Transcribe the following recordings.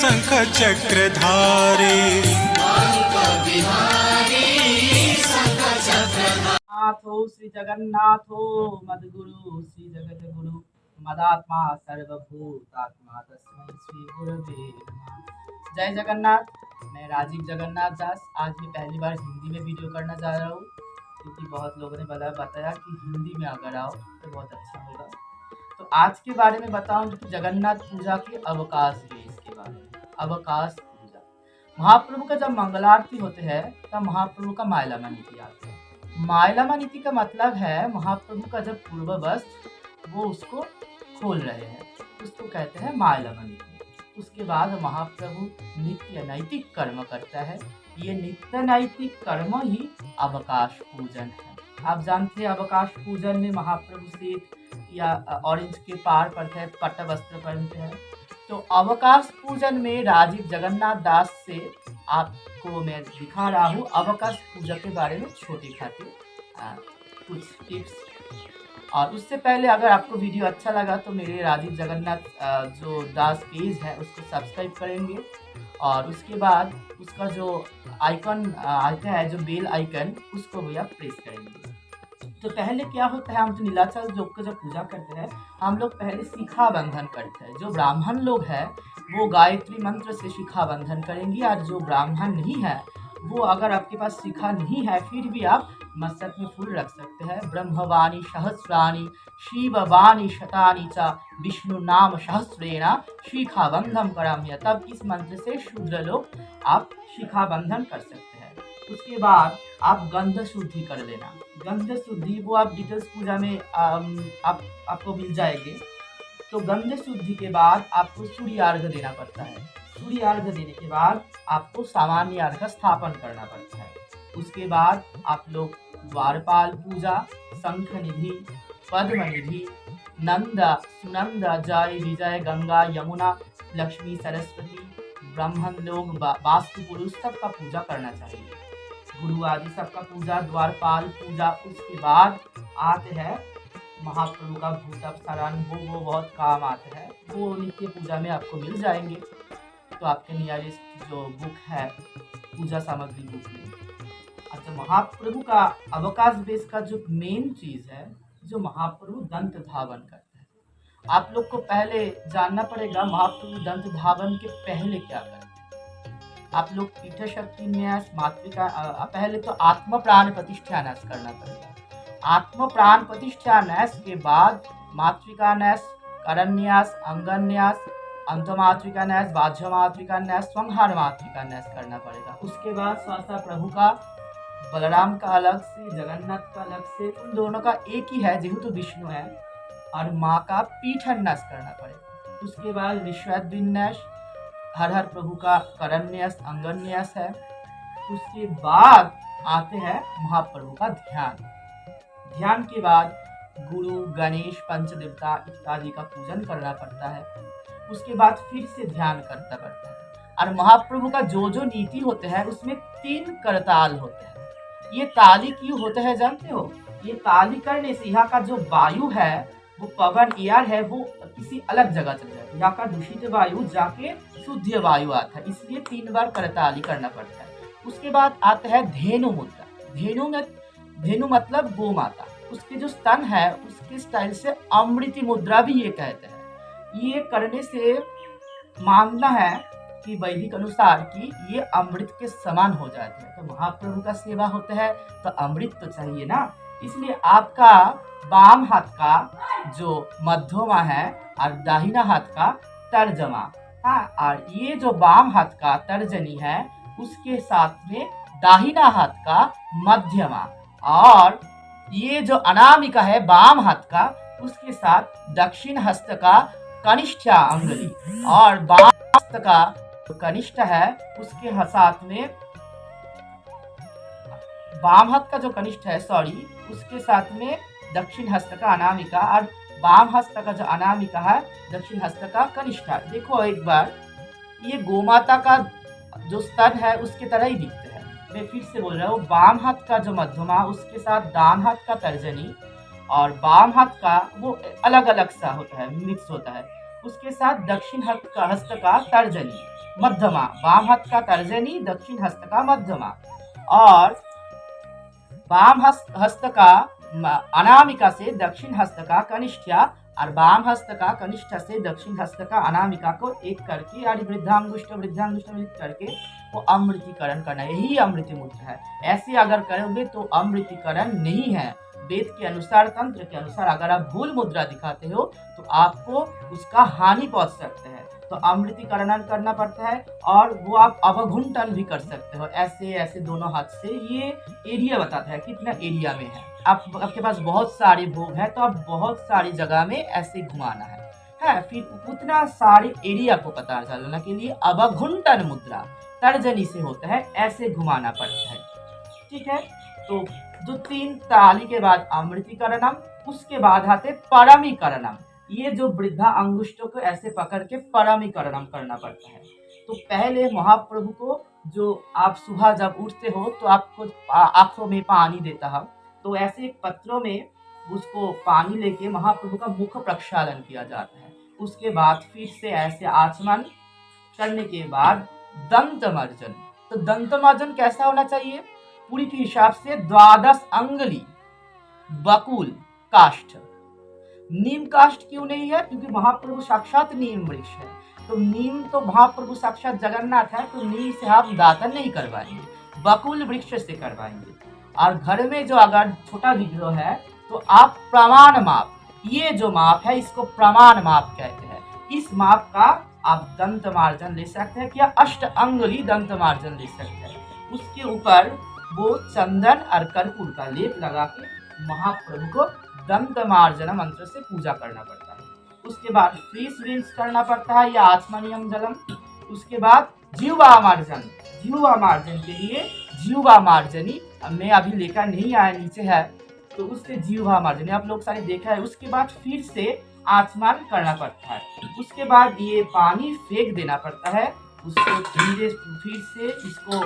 शंख चक्रधारे। नाथो श्री जगन्नाथो मद्गुरु श्री जगत गुरु मदात्मा सर्वभूतात्मा तस्मै श्री गुरवे नमः। जय जगन्नाथ। मैं राजीव जगन्नाथ दास आज मैं पहली बार हिंदी में वीडियो करना जा रहा हूँ, क्योंकि बहुत लोगों ने बताया कि हिंदी में अगर आओ तो बहुत अच्छा होगा। तो आज के बारे में बताऊं कि जगन्नाथ पूजा के अवकाश वेश के बारे में। अवकाश पूजा, महाप्रभु का जब मंगल आरती होते हैं तब महाप्रभु का मायलामा नीति आते हैं। मायलामा नीति का मतलब है महाप्रभु का जब पूर्व वस्त्र वो उसको खोल रहे हैं, उसको कहते हैं मायलामा नीति। उसके बाद महाप्रभु नित्य नैतिक कर्म करता है। ये नित्य नैतिक कर्म ही अवकाश पूजन है। आप जानते हैं अवकाश पूजन में महाप्रभु से या ऑरेंज के पार पड़ते हैं, पट्ट वस्त्र पहनते हैं। तो अवकाश पूजन में राजीव जगन्नाथ दास से आपको मैं दिखा रहा हूँ अवकाश पूजा के बारे में छोटे खाते कुछ टिप्स। और उससे पहले अगर आपको वीडियो अच्छा लगा तो मेरे राजीव जगन्नाथ जो दास पेज है उसको सब्सक्राइब करेंगे, और उसके बाद उसका जो आइकन आता है जो बेल आइकन उसको भी आप प्रेस करेंगे। तो पहले क्या होता है, हम जो नीलाचल योग का जब पूजा करते हैं हम लोग पहले शिखा बंधन करते हैं। जो ब्राह्मण लोग हैं वो गायत्री मंत्र से शिखा बंधन करेंगे, और जो ब्राह्मण नहीं है वो अगर आपके पास शिखा नहीं है फिर भी आप मस्तक में फूल रख सकते हैं। ब्रह्मवाणी सहस्राणी शिववाणी शतानी च विष्णु नाम सहस्रेण शिखा बंधन कराम्य। तब इस मंत्र से शूद्र लोग आप शिखा बंधन कर सकते हैं। उसके बाद आप गंध शुद्धि कर लेना। गंध शुद्धि वो आप डिटेल्स पूजा में आपको मिल जाएंगे। तो गंध शुद्धि के बाद आपको सूर्य अर्घ्य देना पड़ता है। सूर्य अर्घ्य देने के बाद आपको सामान्य अर्घ्य स्थापन करना पड़ता है। उसके बाद आप लोग द्वारपाल पूजा, शंख निधि, पद्म निधि, नंद सुनंद जय विजय गंगा यमुना लक्ष्मी सरस्वती ब्राह्मण लोग वास्तु पुरुष सबका पूजा करना चाहिए। गुरु आदि सबका पूजा, द्वारपाल पूजा। उसके बाद आते हैं महाप्रभु का भूतपसारण, वो बहुत काम आते हैं, वो नित्य पूजा में आपको मिल जाएंगे। तो आपके नियरेस्ट जो बुक है पूजा सामग्री बुक में। अच्छा, महाप्रभु का अवकाश वेश का जो मेन चीज है, जो महाप्रभु दंत धावन करते हैं। आप लोग को पहले जानना पड़ेगा महाप्रभु दंत धावन के पहले क्या करते हैं। आप लोग पीठ शक्ति न्यास मातृका पहले तो आत्म प्राण प्रतिष्ठा न्यास करना पड़ेगा। आत्म प्राण प्रतिष्ठा न्यास के बाद मातृका न्यास, करन्यास, अंगन्यास, अंतमातृका न्यास, बाह्य मातृका न्यास, संहार मातृका न्यास करना पड़ेगा। उसके बाद स्वासा प्रभु का, बलराम का अलग से, जगन्नाथ का अलग से, उन दोनों का एक ही है जेहेतु विष्णु है, और माँ का पीठ न्यास करना पड़ेगा। उसके बाद विश्वविन्यास, हर हर प्रभु का करन्यास अंगन्यास है। उसके बाद आते हैं महाप्रभु का ध्यान। ध्यान के बाद गुरु गणेश पंचदेवता इत्यादि का पूजन करना पड़ता है। उसके बाद फिर से ध्यान करना पड़ता है। और महाप्रभु का जो जो नीति होते हैं उसमें 3 करताल होते हैं। ये ताली क्यों होते हैं जानते हो? ये ताली करने से यहाँ का जो वायु है, वो पवन एयर है, वो किसी अलग जगह चल जाता है। यहाँ का दूषित वायु जाके शुद्ध वायु आता है, इसलिए 3 बार करताली करना पड़ता है। उसके बाद आता है धेनु मुद्रा। धेनु मतलब गो माता, उसके जो स्तन है उसके स्टाइल से अमृति मुद्रा भी ये कहते हैं। ये करने से मानना है कि वैदिक अनुसार कि ये अमृत के समान हो जाते हैं। तो महाप्रभु का सेवा होता है तो अमृत तो चाहिए ना, इसलिए आपका बाम हाथ का जो मध्यमा है और दाहिना हाथ का तर्जमा, हाँ, और ये जो बाम हाथ का तर्जनी है उसके साथ में दाहिना हाथ का मध्यमा, और ये जो अनामिका है बाम हाथ का उसके साथ दक्षिण हस्त का कनिष्ठ अंगुली, और बाम हस्त का जो कनिष्ठ है उसके साथ में बाम हाथ का जो कनिष्ठ है उसके साथ में दक्षिण हस्त का अनामिका, और बाम हस्त का जो अनामिका है दक्षिण हस्त का कनिष्ठ। देखो एक बार, ये गोमाता का जो स्तन है उसके तरह ही दिखते हैं। मैं फिर से बोल रहा हूँ, बाम हाथ का जो मध्यमा उसके साथ दान हाथ का तर्जनी, और बाम हाथ का वो अलग अलग सा होता है, मिक्स होता है, उसके साथ दक्षिण हस्त का तर्जनी। मध्यमा, वाम हाथ का तर्जनी, दक्षिण हस्त का मध्यमा, और वाम हस्त का अनामिका से दक्षिण हस्त का कनिष्ठा, और वाम हस्त का कनिष्ठ से दक्षिण हस्त का अनामिका को एक करके और वृद्धांगुष्ठ मिलित करके वो अमृतिकरण करना, यही अमृति मुद्रा है। ऐसे अगर करोगे तो अमृतिकरण नहीं है। वेद के अनुसार, तंत्र के अनुसार अगर आप भूल मुद्रा दिखाते हो तो आपको उसका हानि पहुंच सकते हैं। तो अमृतिकरण करना पड़ता है, और वो आप अवघुंटन भी कर सकते हो, ऐसे ऐसे दोनों हाथ से। ये एरिया बताता है कितना एरिया में है। आपके पास बहुत सारे भोग है तो आप बहुत सारी जगह में ऐसे घुमाना है। फिर उतना सारे एरिया को पता चलने के लिए अवघुंटन मुद्रा तर्जनी से होता है, ऐसे घुमाना पड़ता है। ठीक है, तो 2-3 ताली के बाद अमृतिकरणम, उसके बाद आते परमीकरणम। ये जो वृद्धा अंगुष्ठों को ऐसे पकड़ के परमीकरणम करना पड़ता है। तो पहले महाप्रभु को, जो आप सुबह जब उठते हो तो आपको आंखों में पानी देता है, तो ऐसे एक पत्रों में उसको पानी लेके महाप्रभु का मुख प्रक्षालन किया जाता है। उसके बाद फिर से ऐसे आचमन करने के बाद दंतमर्जन। तो दंतमर्जन कैसा होना चाहिए? पूरी के हिसाब से 12 अंगुली बकुल काष्ठ। नीम काष्ठ क्यों नहीं है? क्योंकि महाप्रभु साक्षात नीम वृक्ष है। तो नीम तो महाप्रभु साक्षात जगन्नाथ है, तो नीम से आप दातन नहीं करवाएंगे, बकुल वृक्ष से करवाएंगे। और घर में जो अगर छोटा विग्रह है तो आप प्रमाण माप, ये जो माप है इसको प्रमाण माप कहते हैं। इस माप का आप दंत मार्जन ले सकते हैं, या 8 अंगुली दंत मार्जन ले सकते हैं। उसके ऊपर वो चंदन और कर्पूर का लेप लगा के महाप्रभु को दंत मार्जन मंत्र से पूजा करना पड़ता है। उसके बाद फेस रिंस करना पड़ता है, या आचमनियम जलम। उसके बाद जीवा मार्जन। जीवा मार्जन के लिए जीवा मार्जनी मैं अभी लेकर नहीं आया, नीचे है, तो उससे जीवा मार्जनी आप लोग सारे देखा है। उसके बाद फिर से आचमन करना पड़ता है। उसके बाद ये पानी फेंक देना पड़ता है, उसको धीरे फिर से इसको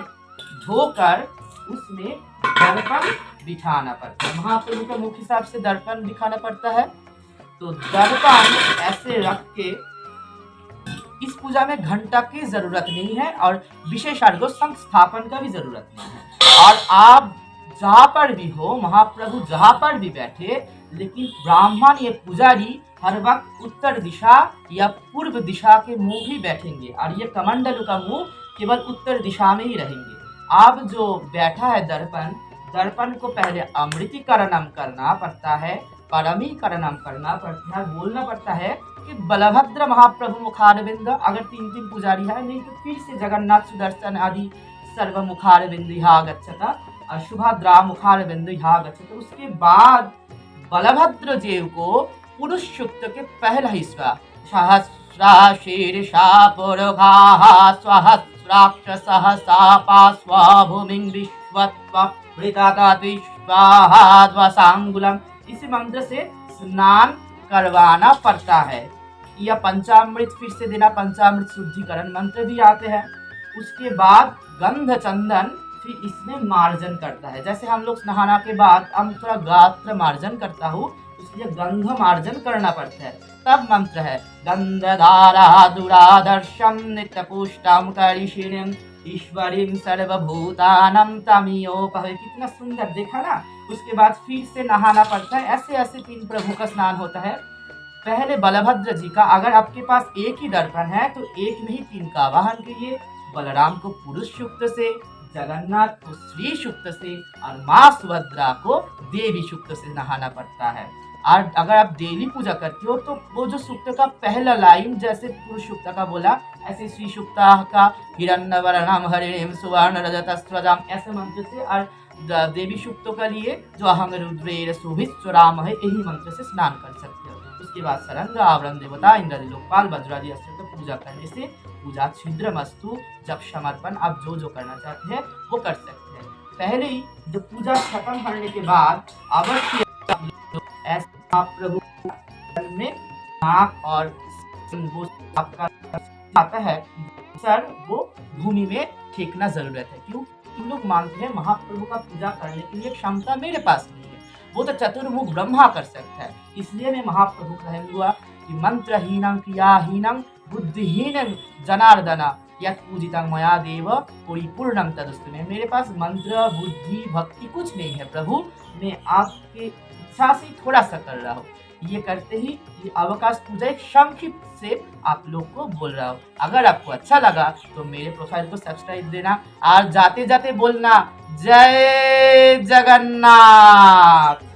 धोकर उसमें दर्पण बिठाना पड़ता है। महाप्रभु का मुख्य हिसाब से दर्पण दिखाना पड़ता है। तो दर्पण ऐसे रख के, इस पूजा में घंटा की जरूरत नहीं है और विशेष अर्घ संस्थापन का भी जरूरत नहीं है। और आप जहाँ पर भी हो, महाप्रभु जहाँ पर भी बैठे, लेकिन ब्राह्मण ये पुजारी हर वक्त उत्तर दिशा या पूर्व दिशा के मुंह ही बैठेंगे, और ये कमंडलू का मुंह केवल उत्तर दिशा में ही रहेंगे। अब जो बैठा है दर्पण, दर्पण को पहले अमृतिकरणम करना पड़ता है, परमीकरणम करना पड़ता है, बोलना पड़ता है कि बलभद्र महाप्रभु मुखारविंद, अगर 3 पुजारी है, नहीं तो फिर से जगन्नाथ सुदर्शन आदि सर्व मुखारविंद यहाँ गच्छता, और सुभद्रा मुखारविंद यहाँ गच्छता। उसके बाद बलभद्र जीव को पुरुष सूक्त के पहला हिस्सा सहस्रा शीर्षा पुरुषाः सहस्राक्षसः सापा स्वभूमिं विश्वत्वृतात्विश्वाहाद्वसांगुलम, इस मंत्र से स्नान करवाना पड़ता है। या पंचामृत फिर से देना, पंचामृत शुद्धिकरण मंत्र भी आते हैं। उसके बाद गंध चंदन फिर इसमें मार्जन करता है। जैसे हम लोग नहाना के बाद हम थोड़ा गात्र मार्जन करता हूँ, इसलिए गंध मार्जन करना पड़ता है। तब मंत्र है गंधधारा दुरादर्शम नित्यपुष्टम करिषिणीम ईश्वरीम सर्वभूतानम तमियोपह। कितना सुंदर, देखा ना। उसके बाद फिर से नहाना पड़ता है। ऐसे ऐसे 3 प्रभु का स्नान होता है। पहले बलभद्र जी का, अगर आपके पास एक ही दर्पण है तो एक में ही 3 का आवाहन कीजिए। बलराम को पुरुष सूक्त से, जगन्नाथ को श्री सूक्त से, और माँ सुभद्रा को देवी सूक्त से नहाना पड़ता है। और अगर आप डेली पूजा करते हो तो वो जो सूक्त का पहला लाइन जैसे पुरुष सूक्त का बोला, ऐसे श्री सूक्त का हिरण्यवर्णम हरिणीम सुवर्ण रजतस्वजाम, ऐसे मंत्र से। और देवी सूक्तों के लिए जो अहम रुद्रेर शोभित राम है, यही मंत्र से स्नान कर सकते हो। उसके बाद सरंग आवरण देवता इंद्रादि लोकपाल वज्रादि अस्त्र पूजा करने से पूजा छिद्रमस्तु जब समर्पण आप जो करना चाहते हैं वो कर सकते हैं। पहले ही जो पूजा खत्म करने के बाद अवश्य ऐसा प्रभु में नाक और वो आपका आता है सर, वो भूमि में फेंकना जरूरत है। क्यों? हम लोग मानते हैं महाप्रभु का पूजा करने के लिए क्षमता मेरे पास नहीं है, वो तो चतुर्मुख ब्रह्मा कर सकता है। इसलिए मैं महाप्रभु कहूँगा कि मंत्रहीनम क्रियाहीनम बुद्धिहीनम जनार्दना यत् पूजितं मया देव परिपूर्णं तदस्तु मे। मेरे पास मंत्र बुद्धि भक्ति कुछ नहीं है प्रभु, मैं आपके इच्छा से थोड़ा सा कर रहा हूँ। ये करते ही ये अवकाश पूजा एक संक्षिप्त से आप लोग को बोल रहा हूँ। अगर आपको अच्छा लगा तो मेरे प्रोफाइल को सब्सक्राइब देना और जाते जाते बोलना जय जगन्नाथ।